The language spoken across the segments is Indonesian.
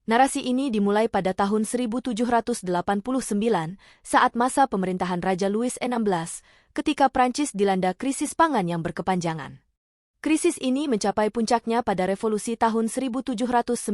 Narasi ini dimulai pada tahun 1789 saat masa pemerintahan Raja Louis XVI, ketika Prancis dilanda krisis pangan yang berkepanjangan. Krisis ini mencapai puncaknya pada revolusi tahun 1793,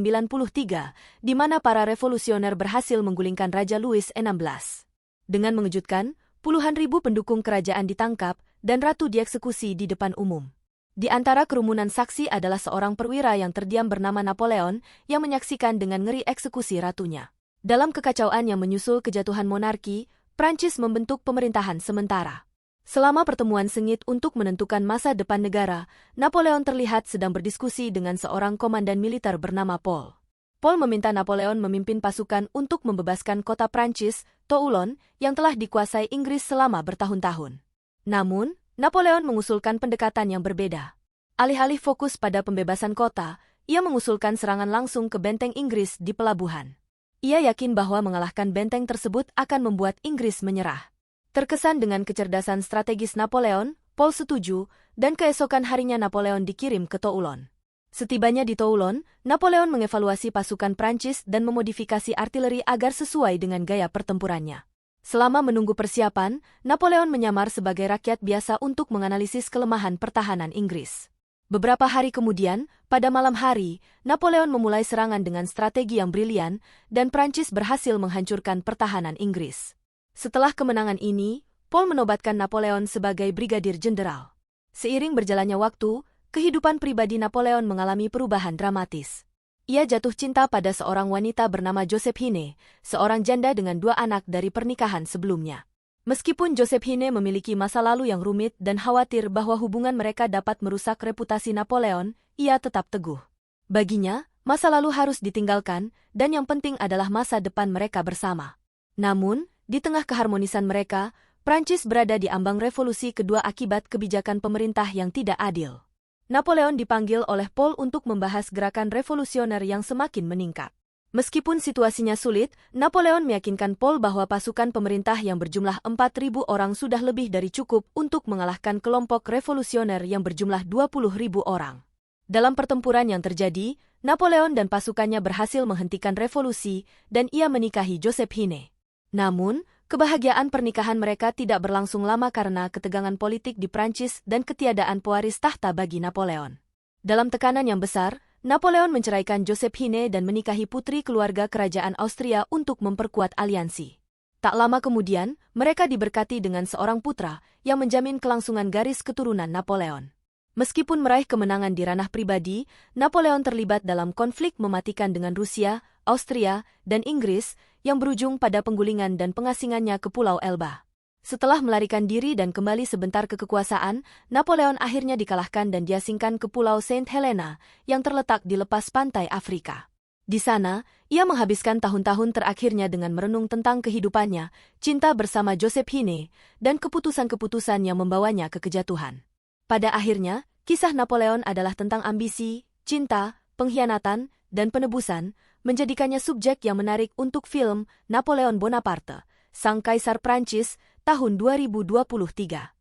di mana para revolusioner berhasil menggulingkan Raja Louis XVI. Dengan mengejutkan, puluhan ribu pendukung kerajaan ditangkap dan ratu dieksekusi di depan umum. Di antara kerumunan saksi adalah seorang perwira yang terdiam bernama Napoleon yang menyaksikan dengan ngeri eksekusi ratunya. Dalam kekacauan yang menyusul kejatuhan monarki, Prancis membentuk pemerintahan sementara. Selama pertemuan sengit untuk menentukan masa depan negara, Napoleon terlihat sedang berdiskusi dengan seorang komandan militer bernama Paul. Paul meminta Napoleon memimpin pasukan untuk membebaskan kota Prancis, Toulon, yang telah dikuasai Inggris selama bertahun-tahun. Namun, Napoleon mengusulkan pendekatan yang berbeda. Alih-alih fokus pada pembebasan kota, ia mengusulkan serangan langsung ke benteng Inggris di pelabuhan. Ia yakin bahwa mengalahkan benteng tersebut akan membuat Inggris menyerah. Terkesan dengan kecerdasan strategis Napoleon, Paul setuju, dan keesokan harinya Napoleon dikirim ke Toulon. Setibanya di Toulon, Napoleon mengevaluasi pasukan Prancis dan memodifikasi artileri agar sesuai dengan gaya pertempurannya. Selama menunggu persiapan, Napoleon menyamar sebagai rakyat biasa untuk menganalisis kelemahan pertahanan Inggris. Beberapa hari kemudian, pada malam hari, Napoleon memulai serangan dengan strategi yang brilian, dan Prancis berhasil menghancurkan pertahanan Inggris. Setelah kemenangan ini, Paul menobatkan Napoleon sebagai brigadir jenderal. Seiring berjalannya waktu, kehidupan pribadi Napoleon mengalami perubahan dramatis. Ia jatuh cinta pada seorang wanita bernama Josephine, seorang janda dengan 2 anak dari pernikahan sebelumnya. Meskipun Josephine memiliki masa lalu yang rumit dan khawatir bahwa hubungan mereka dapat merusak reputasi Napoleon, ia tetap teguh. Baginya, masa lalu harus ditinggalkan, dan yang penting adalah masa depan mereka bersama. Namun, di tengah keharmonisan mereka, Prancis berada di ambang revolusi kedua akibat kebijakan pemerintah yang tidak adil. Napoleon dipanggil oleh Paul untuk membahas gerakan revolusioner yang semakin meningkat. Meskipun situasinya sulit, Napoleon meyakinkan Paul bahwa pasukan pemerintah yang berjumlah 4.000 orang sudah lebih dari cukup untuk mengalahkan kelompok revolusioner yang berjumlah 20.000 orang. Dalam pertempuran yang terjadi, Napoleon dan pasukannya berhasil menghentikan revolusi dan ia menikahi Josephine. Namun, kebahagiaan pernikahan mereka tidak berlangsung lama karena ketegangan politik di Prancis dan ketiadaan pewaris tahta bagi Napoleon. Dalam tekanan yang besar, Napoleon menceraikan Josephine dan menikahi putri keluarga kerajaan Austria untuk memperkuat aliansi. Tak lama kemudian, mereka diberkati dengan seorang putra yang menjamin kelangsungan garis keturunan Napoleon. Meskipun meraih kemenangan di ranah pribadi, Napoleon terlibat dalam konflik mematikan dengan Rusia, Austria, dan Inggris yang berujung pada penggulingan dan pengasingannya ke Pulau Elba. Setelah melarikan diri dan kembali sebentar ke kekuasaan, Napoleon akhirnya dikalahkan dan diasingkan ke Pulau Saint Helena yang terletak di lepas pantai Afrika. Di sana, ia menghabiskan tahun-tahun terakhirnya dengan merenung tentang kehidupannya, cinta bersama Josephine, dan keputusan-keputusan yang membawanya ke kejatuhan. Pada akhirnya, kisah Napoleon adalah tentang ambisi, cinta, pengkhianatan, dan penebusan, menjadikannya subjek yang menarik untuk film Napoleon Bonaparte, Sang Kaisar Prancis, tahun 2023.